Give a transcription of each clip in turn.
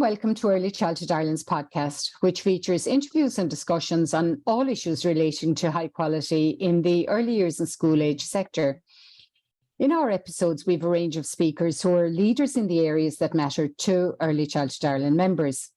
welcome to Early Childhood Ireland's podcast, which features interviews and discussions on all issues relating to high quality in the early years and school age sector. In our episodes, we have a range of speakers who are leaders in the areas that matter to Early Childhood Ireland members.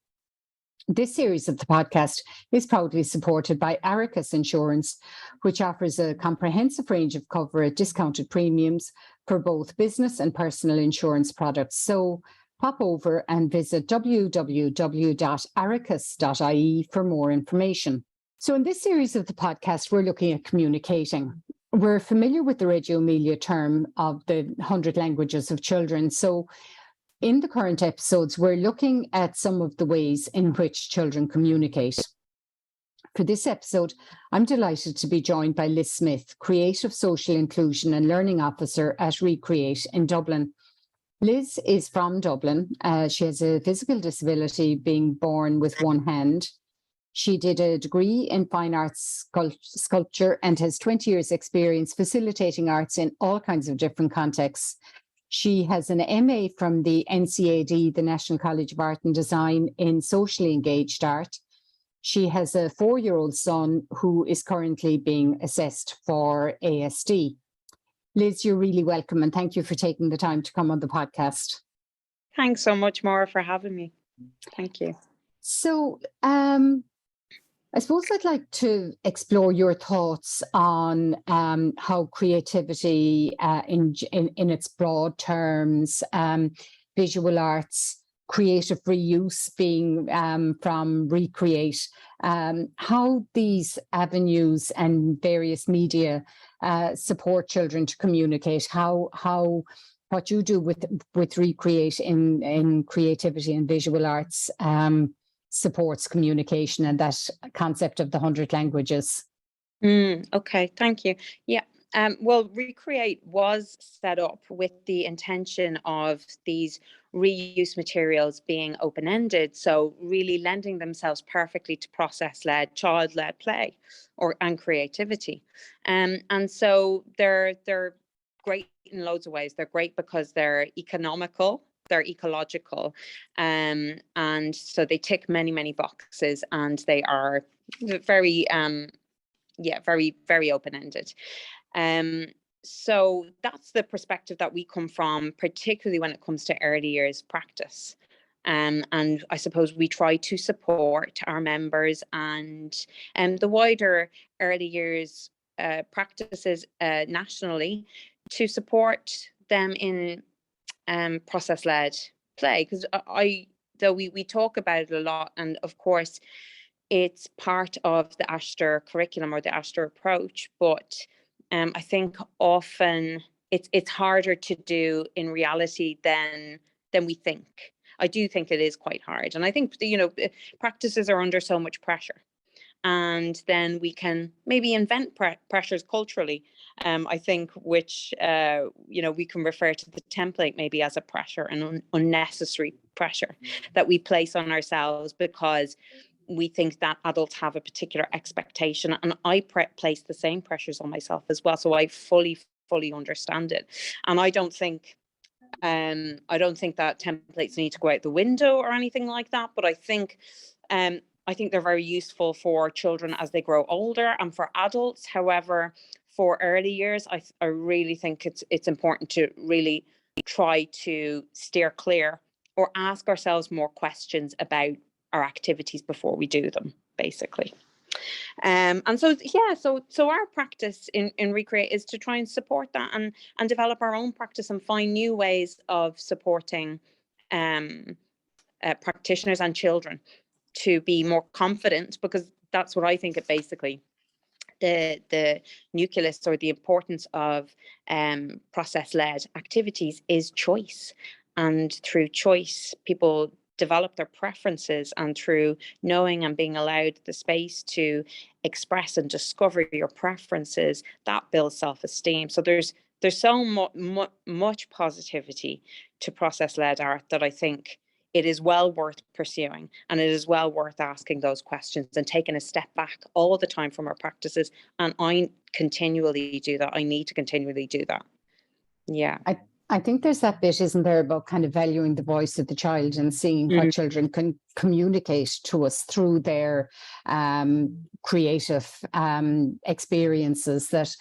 This series of the podcast is proudly supported by Arachas Insurance, which offers a comprehensive range of cover at discounted premiums for both business and personal insurance products. So pop over and visit www.arachas.ie for more information. So in this series of the podcast, we're looking at communicating. We're familiar with the Radio Emilia term of the 100 languages of children. So in the current episodes, we're looking at some of the ways in which children communicate. For this episode, I'm delighted to be joined by Liz Smith, Creative Social Inclusion and Learning Officer at Recreate in Dublin. Liz is from Dublin. She has a physical disability, being born with one hand. She did a degree in fine arts sculpture and has 20 years experience facilitating arts in all kinds of different contexts. She has an MA from the NCAD, the National College of Art and Design, in socially engaged art. She has a 4-year-old son who is currently being assessed for ASD. Liz, you're really welcome, and thank you for taking the time to come on the podcast. Thanks so much, Maura, for having me. Thank you. So I suppose I'd like to explore your thoughts on how creativity in its broad terms, visual arts, creative reuse being from Recreate, how these avenues and various media support children to communicate, how what you do with Recreate in creativity and visual arts supports communication and that concept of the 100 languages. Okay, thank you. Yeah. Well, Recreate was set up with the intention of these reuse materials being open-ended, so really lending themselves perfectly to process-led, child-led play and creativity. And so they're great in loads of ways. They're great because they're economical, they're ecological, and so they tick many boxes, and they are very very open-ended. So that's the perspective that we come from, particularly when it comes to early years practice. And I suppose we try to support our members and the wider early years practices nationally to support them in process-led play, because though we talk about it a lot, and of course it's part of the Ashter curriculum or the Ashter approach, but I think often it's harder to do in reality than we think. I do think it is quite hard, and I think practices are under so much pressure, and then we can maybe invent pressures culturally. I think which we can refer to the template maybe as a pressure, an unnecessary pressure that we place on ourselves because we think that adults have a particular expectation, and I place the same pressures on myself as well. So I fully understand it, and I don't think that templates need to go out the window or anything like that. But I think they're very useful for children as they grow older and for adults. However, for early years, I really think it's important to really try to steer clear or ask ourselves more questions about our activities before we do them, basically. And so our practice in Recreate is to try and support that and develop our own practice and find new ways of supporting practitioners and children to be more confident, because that's what I think it basically the nucleus or the importance of process-led activities is choice. And through choice, people develop their preferences, and through knowing and being allowed the space to express and discover your preferences, that builds self-esteem. So there's so much positivity to process-led art that I think it is well worth pursuing, and it is well worth asking those questions and taking a step back all the time from our practices. And I continually do that. I need to continually do that. Yeah. I think there's that bit, isn't there, about kind of valuing the voice of the child and seeing what children can communicate to us through their creative experiences. That,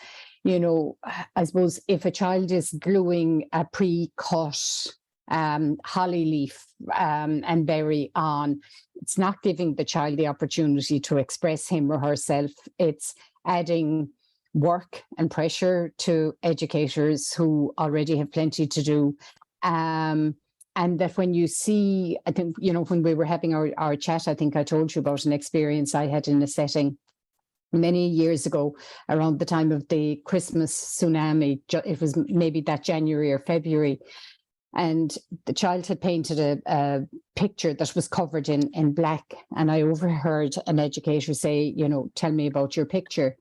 you know, I suppose if a child is gluing a pre-cut holly leaf and berry on, it's not giving the child the opportunity to express him or herself. It's adding work and pressure to educators who already have plenty to do. And that when you see, I think, you know, when we were having our chat, I think I told you about an experience I had in a setting many years ago around the time of the Christmas tsunami. It was maybe that January or February. And the child had painted a picture that was covered in black. And I overheard an educator say, you know, tell me about your picture.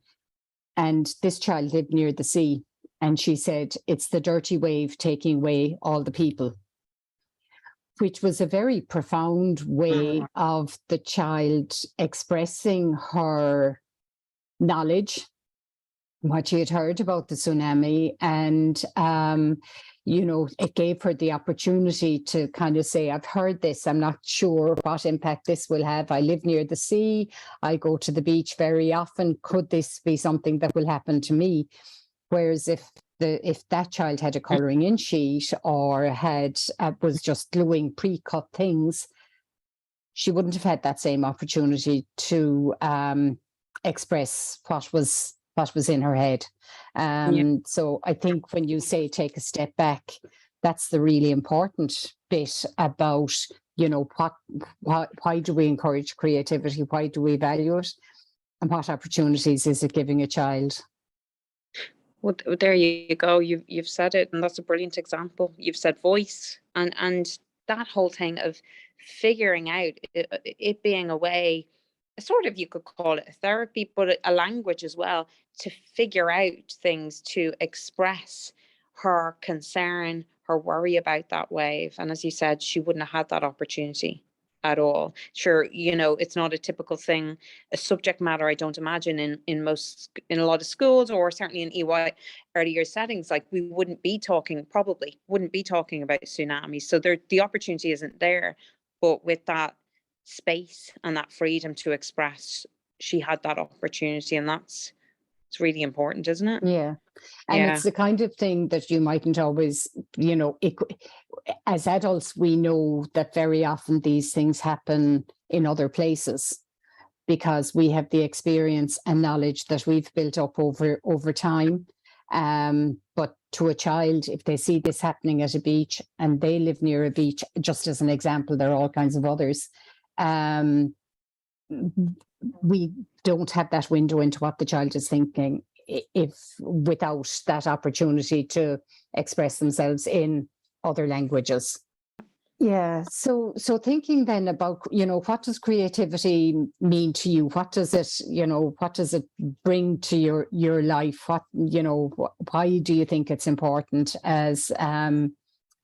And this child lived near the sea. And she said, it's the dirty wave taking away all the people, which was a very profound way of the child expressing her knowledge, what she had heard about the tsunami. And, you know, it gave her the opportunity to kind of say, I've heard this, I'm not sure what impact this will have. I live near the sea, I go to the beach very often. Could this be something that will happen to me? Whereas if that child had a colouring in sheet or had was just gluing pre-cut things, she wouldn't have had that same opportunity to express what was in her head. So I think when you say take a step back, that's the really important bit about, you know, why do we encourage creativity? Why do we value it? And what opportunities is it giving a child? Well, there you go. You've said it, and that's a brilliant example. You've said voice, and that whole thing of figuring out it being a way, sort of, you could call it a therapy, but a language as well, to figure out things, to express her concern, her worry about that wave. And as you said, she wouldn't have had that opportunity at all. Sure, you know, it's not a typical thing, a subject matter, I don't imagine, in a lot of schools, or certainly in EY early year settings. Like, we probably wouldn't be talking about tsunamis. So the opportunity isn't there. But with that space and that freedom to express, she had that opportunity, and it's really important, isn't it? Yeah. And it's the kind of thing that you mightn't always, you know, as adults, we know that very often these things happen in other places because we have the experience and knowledge that we've built up over time. But to a child, if they see this happening at a beach and they live near a beach, just as an example, there are all kinds of others. We don't have that window into what the child is thinking if without that opportunity to express themselves in other languages. Yeah. So thinking then about, you know, what does creativity mean to you? What does it bring to your life? What, you know, why do you think it's important as a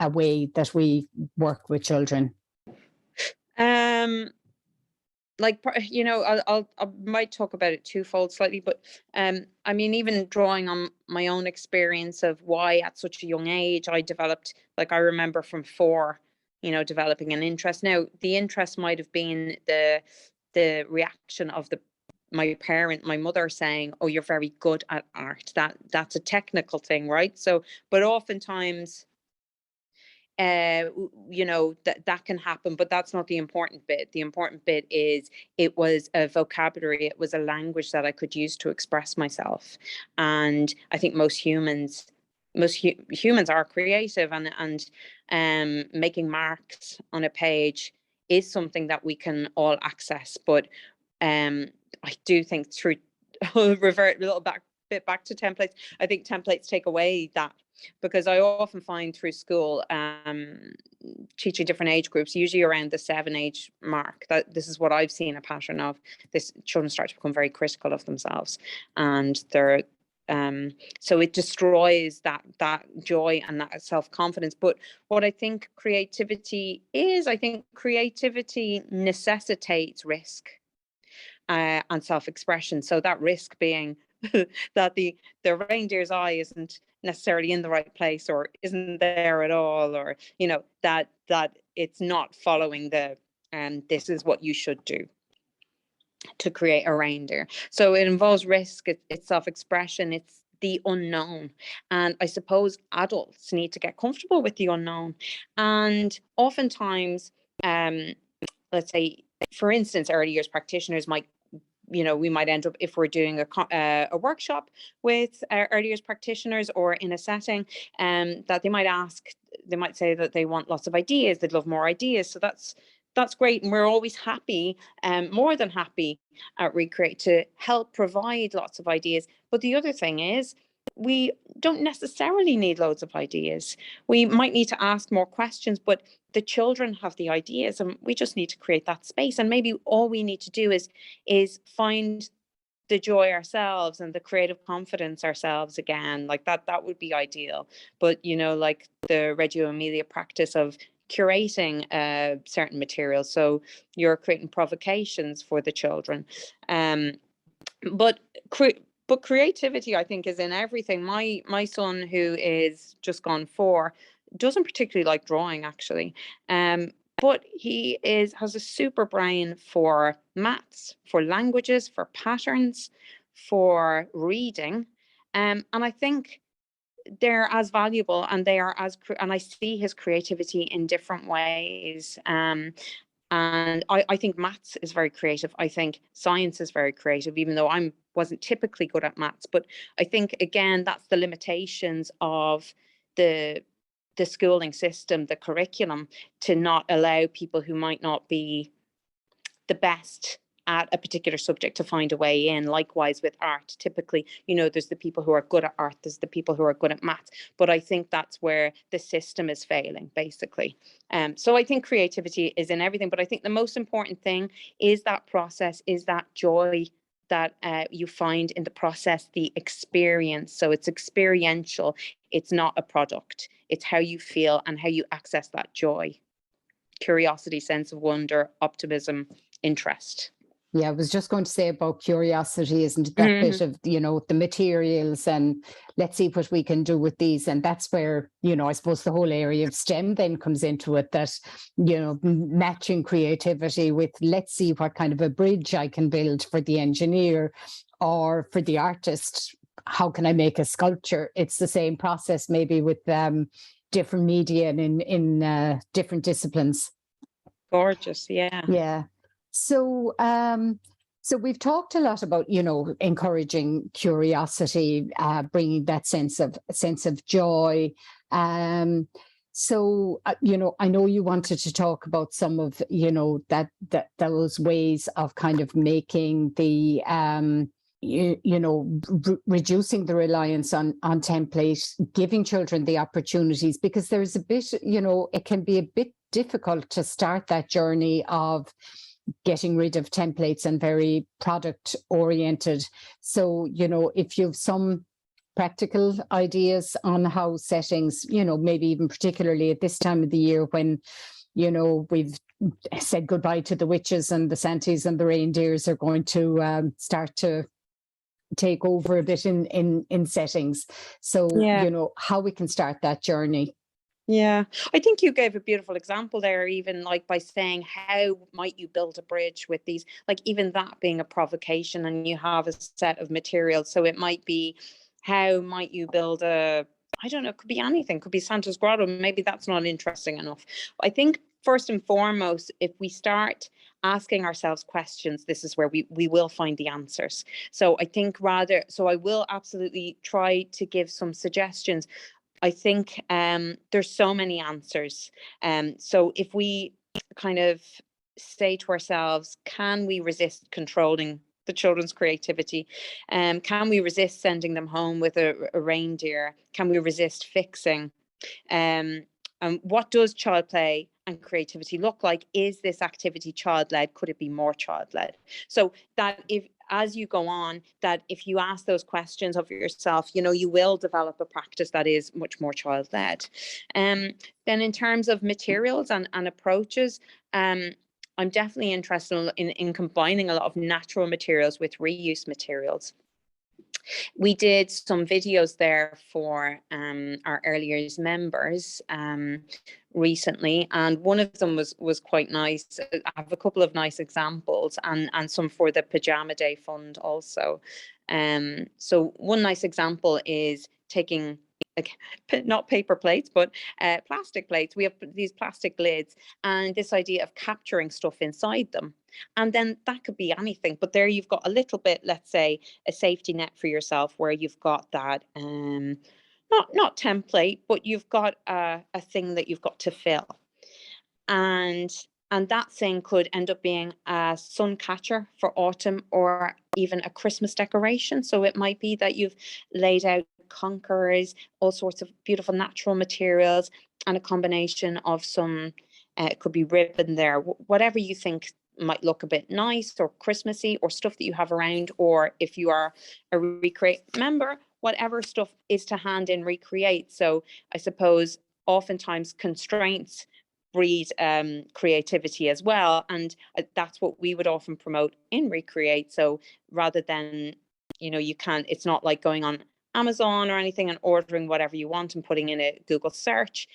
way that we work with children? Like, you know, I might talk about it twofold slightly, but I mean, even drawing on my own experience of why at such a young age I developed, like, I remember from 4, you know, developing an interest. Now, the interest might have been the reaction of my mother saying, "Oh, you're very good at art." That's a technical thing, right? So, but oftentimes, you know, that can happen, but that's not the important bit. The important bit is it was a vocabulary, it was a language that I could use to express myself. And I think most humans are creative, and making marks on a page is something that we can all access. But I do think through I'll revert a little bit back to templates. I think templates take away that, because I often find through school, teaching different age groups, usually around the 7 age mark, that this is what I've seen a pattern of. This children start to become very critical of themselves, and they're so it destroys that joy and that self-confidence. But what I think creativity is, I think creativity necessitates risk and self-expression. So that risk being that the reindeer's eye isn't necessarily in the right place, or isn't there at all, or that it's not following the this is what you should do to create a reindeer. So it involves risk, it's self-expression, it's the unknown. And I suppose adults need to get comfortable with the unknown. And oftentimes, let's say, for instance, early years practitioners might, we might end up, if we're doing a workshop with early years practitioners, or in a setting, that they might say that they want lots of ideas, they'd love more ideas. So that's great, and we're always happy, more than happy at Recreate to help provide lots of ideas. But the other thing is, we don't necessarily need loads of ideas. We might need to ask more questions, but the children have the ideas, and we just need to create that space. And maybe all we need to do is find the joy ourselves and the creative confidence ourselves again. Like that would be ideal. But like the Reggio Emilia practice of curating certain materials, so you're creating provocations for the children, but creativity, I think, is in everything. My son, who is just gone 4, doesn't particularly like drawing, actually, but he has a super brain for maths, for languages, for patterns, for reading, and I think they're as valuable, and they are and I see his creativity in different ways. And I think maths is very creative. I think science is very creative, even though I wasn't typically good at maths. But I think, again, that's the limitations of the schooling system, the curriculum, to not allow people who might not be the best at a particular subject to find a way in. Likewise with art, typically, there's the people who are good at art, there's the people who are good at maths, but I think that's where the system is failing, basically. So I think creativity is in everything, but I think the most important thing is that process, is that joy that you find in the process, the experience. So it's experiential, it's not a product, it's how you feel and how you access that joy, curiosity, sense of wonder, optimism, interest. Yeah, I was just going to say about curiosity, isn't it? That bit of, the materials, and let's see what we can do with these. And that's where, I suppose the whole area of STEM then comes into it, that, matching creativity with, let's see what kind of a bridge I can build for the engineer, or for the artist, how can I make a sculpture? It's the same process, maybe with different media and in different disciplines. Gorgeous, yeah. Yeah. So, so we've talked a lot about, encouraging curiosity, bringing that sense of joy. So, I know you wanted to talk about some of, that those ways of kind of making the, reducing the reliance on templates, giving children the opportunities, because there's a bit, it can be a bit difficult to start that journey of getting rid of templates and very product oriented. So, if you have some practical ideas on how settings, maybe even particularly at this time of the year when, we've said goodbye to the witches, and the Santas and the reindeers are going to start to take over a bit in settings. So, how we can start that journey. Yeah, I think you gave a beautiful example there, even like by saying, how might you build a bridge with these, like even that being a provocation, and you have a set of materials. So it might be, how might you build I don't know, it could be anything, could be Santa's grotto. Maybe that's not interesting enough. I think first and foremost, if we start asking ourselves questions, this is where we will find the answers. So I think I will absolutely try to give some suggestions. I think there's so many answers. So if we kind of say to ourselves, can we resist controlling the children's creativity? Can we resist sending them home with a reindeer? Can we resist fixing? And what does child play and creativity look like? Is this activity child-led? Could it be more child-led? So that as you go on, that if you ask those questions of yourself, you will develop a practice that is much more child-led. Then in terms of materials and approaches, I'm definitely interested in combining a lot of natural materials with reuse materials. We did some videos there for our early years members recently, and one of them was quite nice. I have a couple of nice examples, and some for the Pajama Day Fund also. So one nice example is taking, like, not paper plates, but plastic plates. We have these plastic lids, and this idea of capturing stuff inside them. And then that could be anything, but there you've got a little bit, let's say, a safety net for yourself, where you've got that not template, but you've got a thing that you've got to fill. And that thing could end up being a sun catcher for autumn, or even a Christmas decoration. So it might be that you've laid out conkers, all sorts of beautiful natural materials, and a combination of some, it could be ribbon there, whatever you think might look a bit nice or Christmassy, or stuff that you have around, or if you are a Recreate member, whatever stuff is to hand in Recreate. So I suppose oftentimes constraints breed creativity as well, and that's what we would often promote in Recreate. So rather than, you can't, it's not like going on Amazon or anything and ordering whatever you want and putting in a Google search.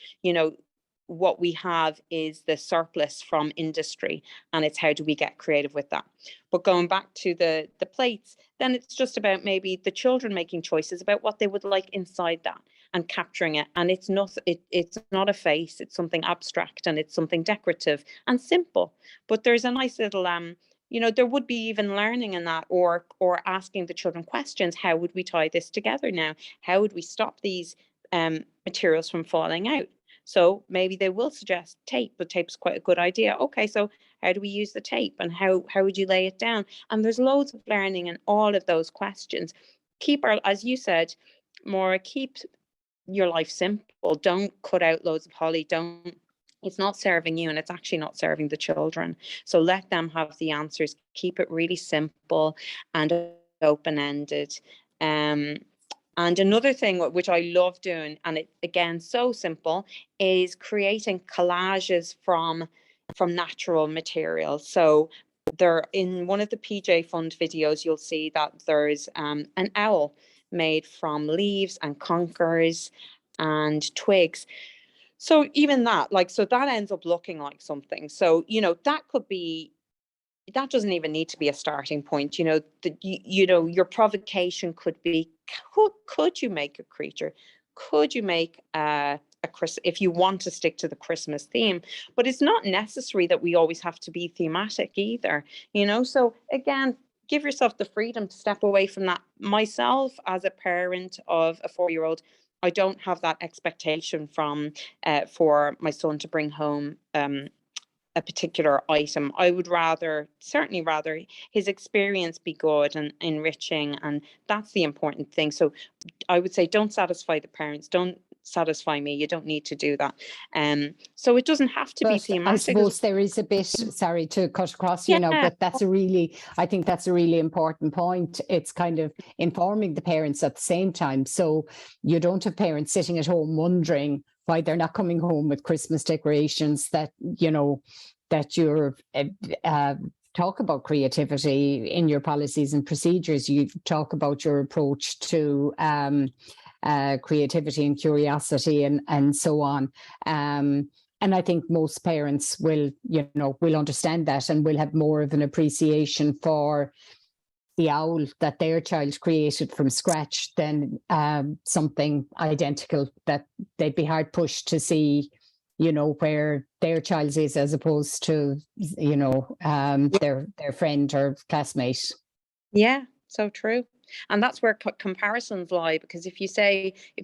What we have is the surplus from industry, and it's how do we get creative with that. But going back to the plates, then it's just about maybe the children making choices about what they would like inside that, and capturing it. And it's not a face, it's something abstract, and it's something decorative and simple. But there's a nice little there would be even learning in that, or asking the children questions. How would we tie this together now? How would we stop these materials from falling out? So maybe they will suggest tape, but tape's quite a good idea. Okay, so how do we use the tape, and how would you lay it down? And there's loads of learning in all of those questions. As you said, Maura, keep your life simple. Don't cut out loads of holly. It's not serving you, and it's actually not serving the children. So let them have the answers. Keep it really simple and open-ended. And another thing which I love doing, and it again so simple, is creating collages from natural materials. So there, in one of the PJ Fund videos, you'll see that there's an owl made from leaves and conkers and twigs. So even that, so that ends up looking like something. So that could be, that doesn't even need to be a starting point. Your provocation could be, could you make a creature? Could you make a if you want to stick to the Christmas theme? But it's not necessary that we always have to be thematic either. So again, give yourself the freedom to step away from that. Myself, as a parent of a 4-year-old, I don't have that expectation from for my son to bring home a particular item. I would certainly rather his experience be good and enriching, and that's the important thing. So I would say, don't satisfy the parents, don't satisfy me. You don't need to do that. So it doesn't have to be But thematic. I suppose there is a bit, sorry to cut across you now, Yeah. but I think that's a really important point. It's kind of informing the parents at the same time. So you don't have parents sitting at home wondering why they're not coming home with Christmas decorations, that you're talk about creativity in your policies and procedures. You talk about your approach to creativity and curiosity and so on. And I think most parents will understand that, and will have more of an appreciation for the owl that their child created from scratch than something identical that they'd be hard pushed to see, where their child is, as opposed to, their friend or classmate. Yeah, so true. And that's where comparisons lie, because if you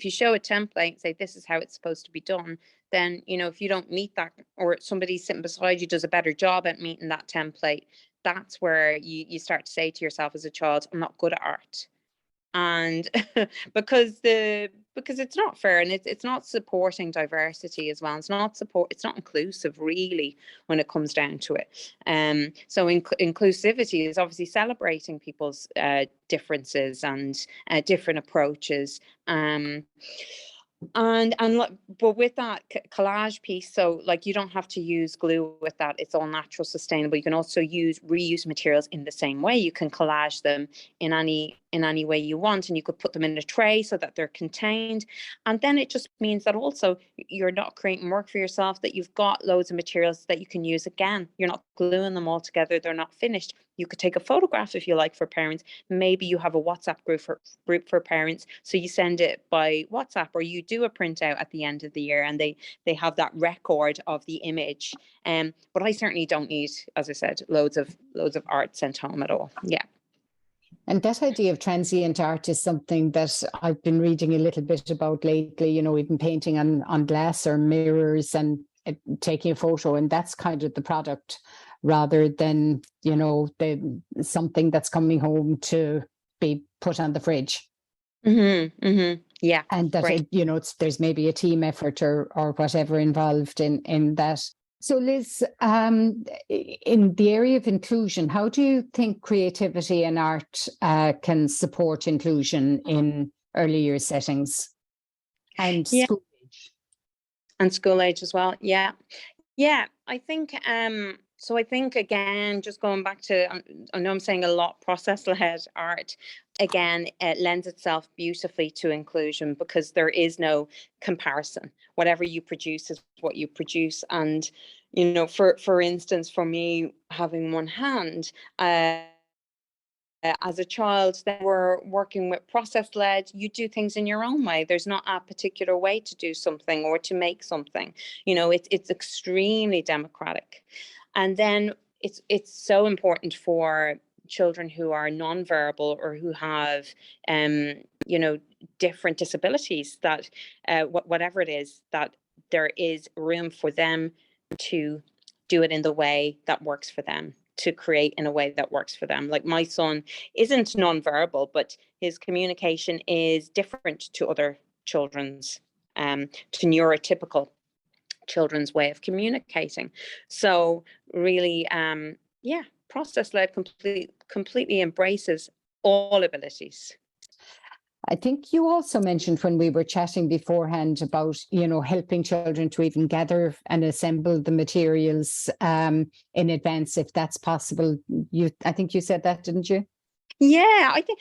show a template and say this is how it's supposed to be done, then if you don't meet that, or somebody sitting beside you does a better job at meeting that template, that's where you start to say to yourself as a child, I'm not good at art. And because it's not fair, and it's not supporting diversity as well. It's not inclusive really when it comes down to it. So inclusivity is obviously celebrating people's differences and different approaches. But with that collage piece, so you don't have to use glue with that. It's all natural, sustainable. You can also reuse materials in the same way. You can collage them in in any way you want, and you could put them in a tray so that they're contained. And then it just means that also you're not creating work for yourself, that you've got loads of materials that you can use again. You're not gluing them all together, they're not finished. You could take a photograph if you like for parents. Maybe you have a WhatsApp group for parents, so you send it by WhatsApp, or you do a printout at the end of the year, and they have that record of the image. But I certainly don't need, as I said, loads of art sent home at all. Yeah. And that idea of transient art is something that I've been reading a little bit about lately, even painting on glass or mirrors and taking a photo, and that's kind of the product rather than, something that's coming home to be put on the fridge. Yeah. And that, right. there's maybe a team effort or whatever involved in that. So Liz, in the area of inclusion, how do you think creativity and art can support inclusion in early year settings and school age? And school age as well. Yeah. I think so I think, again, just going back to, I know I'm saying a lot, process-led art, again, it lends itself beautifully to inclusion, because there is no comparison. Whatever you produce is what you produce. And, for instance, for me, having one hand, as a child, then we're working with process-led, you do things in your own way. There's not a particular way to do something or to make something. It's extremely democratic. And then it's so important for children who are nonverbal or who have different disabilities, that whatever it is, that there is room for them to do it in the way that works for them, to create in a way that works for them. Like, my son isn't nonverbal, but his communication is different to other children's, to neurotypical children's way of communicating. So really, process-led completely embraces all abilities. I think you also mentioned when we were chatting beforehand about, helping children to even gather and assemble the materials in advance, if that's possible. I think you said that, didn't you? Yeah, I think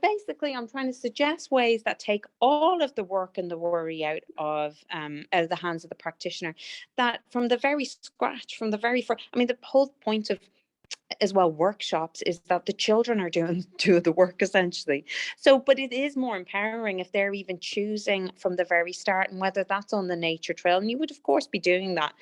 basically I'm trying to suggest ways that take all of the work and the worry out of the hands of the practitioner. That from the very scratch, from the very first, the whole point of, as well, workshops, is that the children are doing the work, essentially. So, but it is more empowering if they're even choosing from the very start, and whether that's on the nature trail, and you would of course be doing that.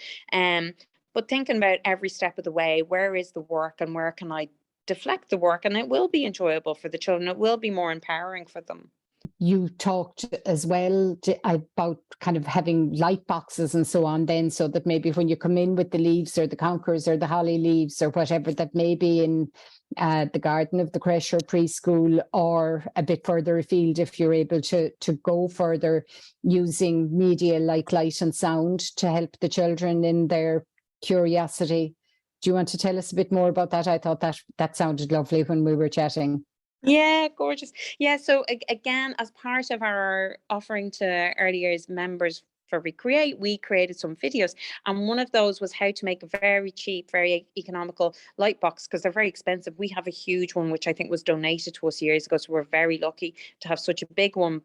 But thinking about every step of the way, where is the work and where can I deflect the work, and it will be enjoyable for the children. It will be more empowering for them. You talked as well about kind of having light boxes and so on, then, so that maybe when you come in with the leaves or the conkers or the holly leaves or whatever, that may be in the garden of the creche or preschool, or a bit further afield, if you're able to go further, using media like light and sound to help the children in their curiosity. Do you want to tell us a bit more about that? I thought that sounded lovely when we were chatting. Yeah, gorgeous. Yeah, so again, as part of our offering to early years members for Recreate, we created some videos, and one of those was how to make a very cheap, very economical light box, because they're very expensive. We have a huge one, which I think was donated to us years ago, so we're very lucky to have such a big one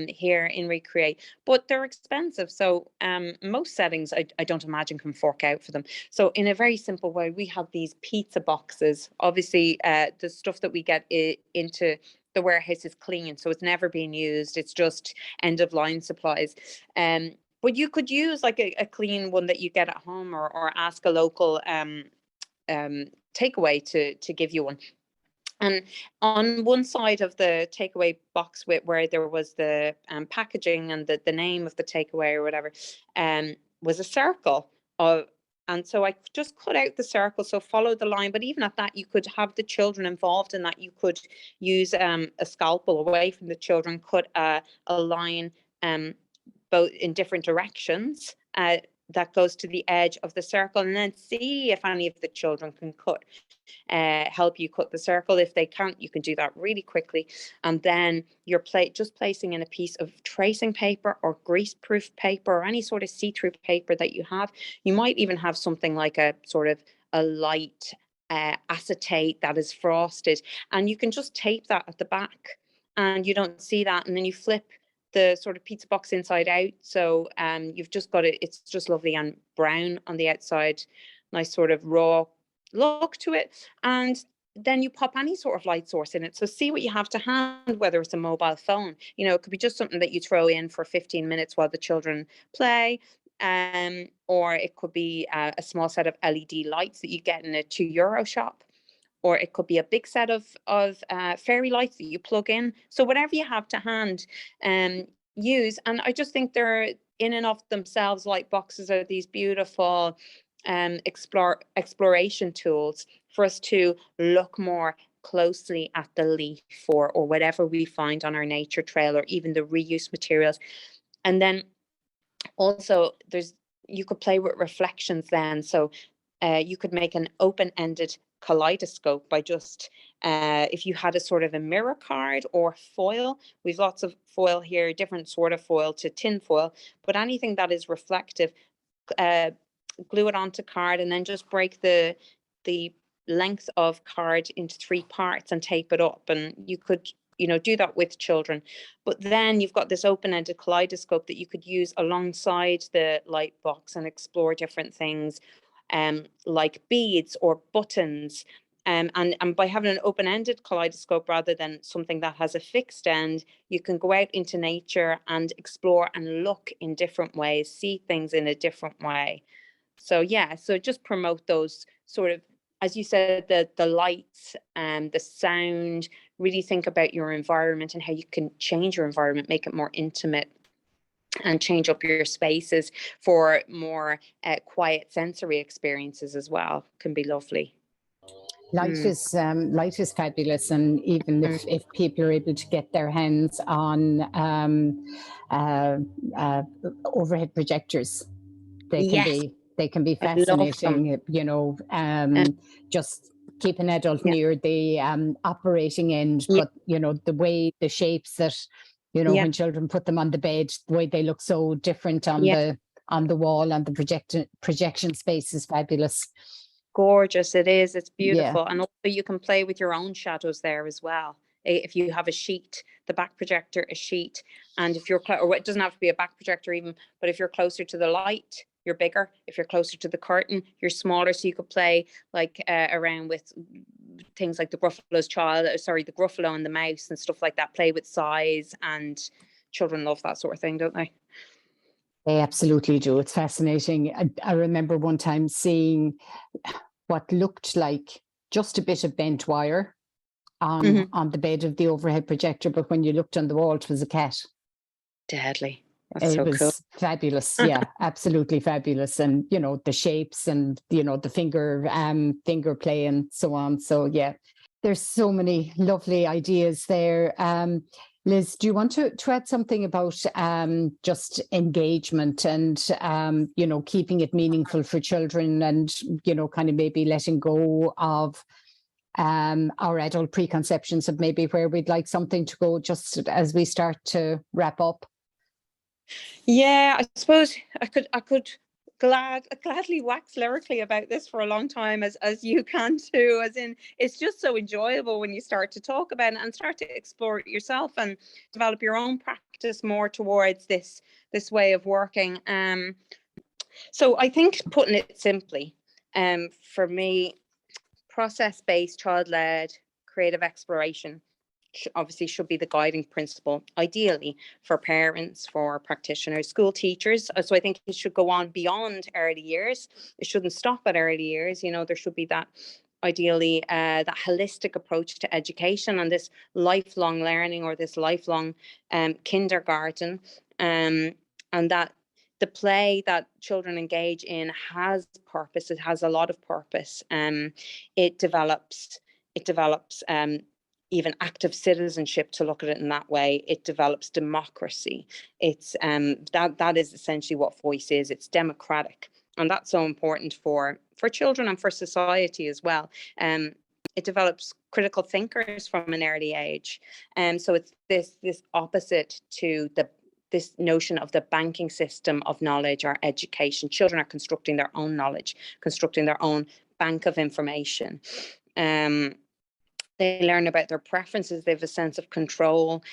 here in Recreate, but they're expensive. So most settings, I don't imagine, can fork out for them. So in a very simple way, we have these pizza boxes. Obviously, the stuff that we get into the warehouse is clean, so it's never been used. It's just end of line supplies. But you could use like a clean one that you get at home, or ask a local takeaway to give you one. And on one side of the takeaway box, where there was the packaging and the name of the takeaway or whatever, was a circle of. And so I just cut out the circle, so follow the line. But even at that, you could have the children involved in that. You could use a scalpel away from the children, cut a line both in different directions that goes to the edge of the circle, and then see if any of the children can help you cut the circle. If they can't, you can do that really quickly. And then you're just placing in a piece of tracing paper or greaseproof paper, or any sort of see-through paper that you have. You might even have something like a sort of a light acetate that is frosted, and you can just tape that at the back. and you don't see that, and then you flip the sort of pizza box inside out, so you've just got it, it's just lovely and brown on the outside, nice sort of raw look to it. And then you pop any sort of light source in it, so see what you have to hand, whether it's a mobile phone, it could be just something that you throw in for 15 minutes while the children play, or it could be a small set of LED lights that you get in a €2 shop, or it could be a big set of fairy lights that you plug in. So whatever you have to hand, use. And I just think they're, in and of themselves, light boxes are these beautiful exploration tools for us to look more closely at the leaf, or whatever we find on our nature trail, or even the reuse materials. And then also you could play with reflections then. So you could make an open-ended kaleidoscope by just, if you had a sort of a mirror card or foil. We've lots of foil here, different sort of foil to tin foil, but anything that is reflective, glue it onto card, and then just break the length of card into 3 parts and tape it up. And you could do that with children. But then you've got this open-ended kaleidoscope that you could use alongside the light box and explore different things, like beads or buttons. And by having an open-ended kaleidoscope rather than something that has a fixed end, you can go out into nature and explore and look in different ways, see things in a different way. So so just promote those sort of, as you said, the lights and the sound. Really think about your environment and how you can change your environment, make it more intimate, and change up your spaces for more quiet sensory experiences as well. Can be lovely. Light is fabulous, and even if people are able to get their hands on overhead projectors, they can be fascinating. Just keep an adult near the operating end, but the way, the shapes that when children put them on the bed, the way they look so different on the wall, and the projection space is fabulous. Gorgeous, it is. It's beautiful. And also you can play with your own shadows there as well. If you have a sheet, the back projector, a sheet, and if you're or it doesn't have to be a back projector even, but if you're closer to the light, you're bigger. If you're closer to the curtain, you're smaller. So you could play like around with things like the Gruffalo and the mouse and stuff like that. Play with size, and children love that sort of thing, don't they? They absolutely do. It's fascinating. I remember one time seeing what looked like just a bit of bent wire on the bed of the overhead projector, but when you looked on the wall, it was a cat. Deadly. That's it was cool. Fabulous. Yeah, absolutely fabulous. And the shapes, and the finger play and so on. So there's so many lovely ideas there. Liz, do you want to add something about just engagement and keeping it meaningful for children, and kind of maybe letting go of our adult preconceptions of maybe where we'd like something to go, just as we start to wrap up? Yeah, I suppose I could gladly wax lyrically about this for a long time, as you can too, as in it's just so enjoyable when you start to talk about it and start to explore it yourself and develop your own practice more towards this way of working. So I think, putting it simply, for me, process-based, child-led creative exploration obviously should be the guiding principle, ideally for parents, for practitioners, school teachers. So I think it should go on beyond early years. It shouldn't stop at early years. There should be that, ideally, that holistic approach to education and this lifelong learning, or this lifelong kindergarten, and that the play that children engage in has purpose. It has a lot of purpose. It develops even active citizenship, to look at it in that way. It develops democracy. It's that is essentially what voice is. It's democratic, and that's so important for children and for society as well. It develops critical thinkers from an early age, and so it's this opposite to this notion of the banking system of knowledge or education. Children are constructing their own knowledge, constructing their own bank of information. They learn about their preferences. They have a sense of control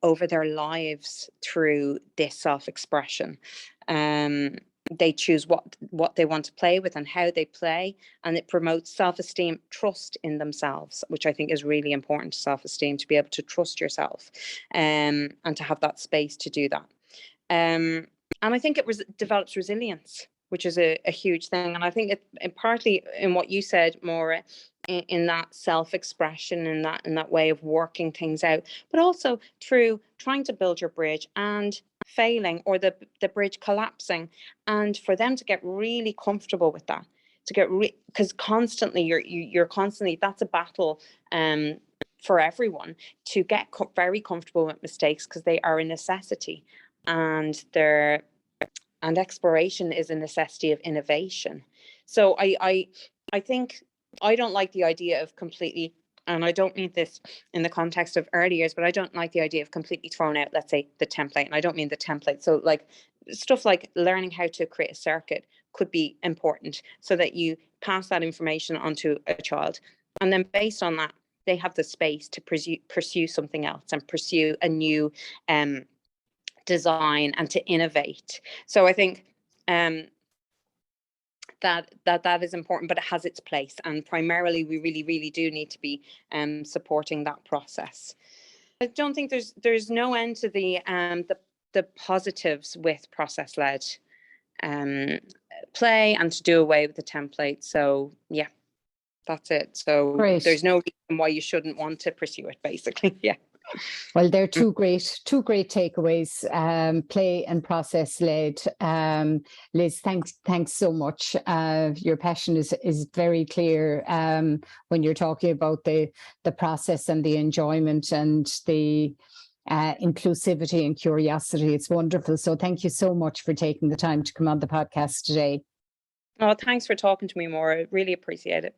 over their lives through this self-expression. They choose what they want to play with and how they play, and it promotes self-esteem, trust in themselves, which I think is really important to self-esteem, to be able to trust yourself, and to have that space to do that. And I think it develops resilience, which is a huge thing. And I think it partly in what you said, Maura, in that self-expression, in that way of working things out, but also through trying to build your bridge and failing, or the bridge collapsing, and for them to get really comfortable with that, to get because constantly you're constantly, that's a battle for everyone, to get very comfortable with mistakes, because they are a necessity, and exploration is a necessity of innovation. So I think I don't like the idea of completely, and I don't mean this in the context of early years, but I don't like the idea of completely throwing out, let's say, the template. And I don't mean the template. So like stuff like learning how to create a circuit could be important, so that you pass that information onto a child. And then based on that, they have the space to pursue something else, and pursue a new design, and to innovate. So I think that is important, but it has its place, and primarily we really do need to be supporting that process. I don't think there's no end to the positives with process-led play, and to do away with the template. So yeah, that's it. So Great. There's no reason why you shouldn't want to pursue it, basically. Yeah. Well, they're two great takeaways, play and process led. Liz, thanks so much. Your passion is very clear when you're talking about the process and the enjoyment and the inclusivity and curiosity. It's wonderful. So thank you so much for taking the time to come on the podcast today. Oh, thanks for talking to me, Maura. Really appreciate it.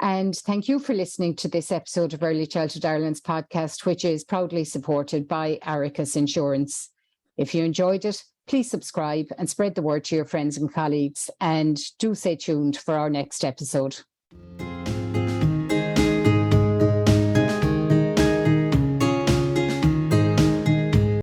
And thank you for listening to this episode of Early Childhood Ireland's podcast, which is proudly supported by Arachas Insurance. If you enjoyed it, please subscribe and spread the word to your friends and colleagues, and do stay tuned for our next episode.